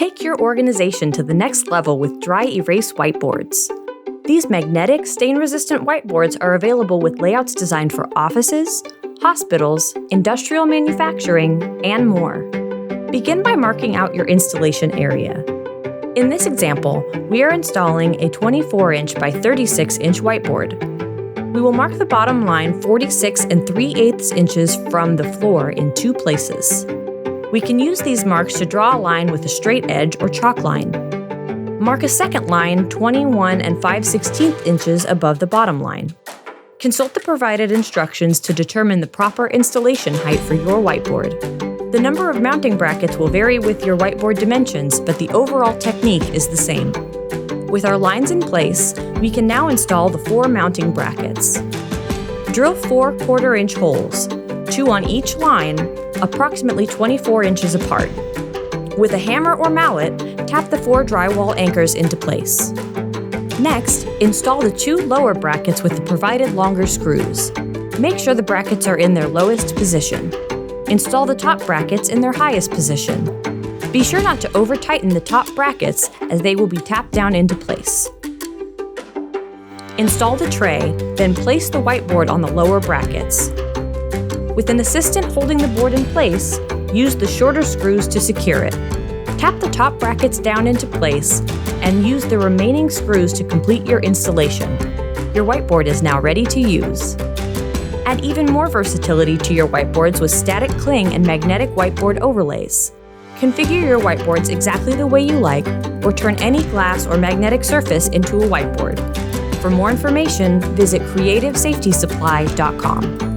Take your organization to the next level with dry erase whiteboards. These magnetic, stain-resistant whiteboards are available with layouts designed for offices, hospitals, industrial manufacturing, and more. Begin by marking out your installation area. In this example, we are installing a 24-inch by 36-inch whiteboard. We will mark the bottom line 46 3/8 inches from the floor in 2 places. We can use these marks to draw a line with a straight edge or chalk line. Mark a second line 21 5/16 inches above the bottom line. Consult the provided instructions to determine the proper installation height for your whiteboard. The number of mounting brackets will vary with your whiteboard dimensions, but the overall technique is the same. With our lines in place, we can now install the 4 mounting brackets. Drill 4 1/4-inch holes, 2 on each line, approximately 24 inches apart. With a hammer or mallet, tap the 4 drywall anchors into place. Next, install the 2 lower brackets with the provided longer screws. Make sure the brackets are in their lowest position. Install the top brackets in their highest position. Be sure not to over-tighten the top brackets as they will be tapped down into place. Install the tray, then place the whiteboard on the lower brackets. With an assistant holding the board in place, use the shorter screws to secure it. Tap the top brackets down into place and use the remaining screws to complete your installation. Your whiteboard is now ready to use. Add even more versatility to your whiteboards with static cling and magnetic whiteboard overlays. Configure your whiteboards exactly the way you like, or turn any glass or magnetic surface into a whiteboard. For more information, visit creativesafetysupply.com.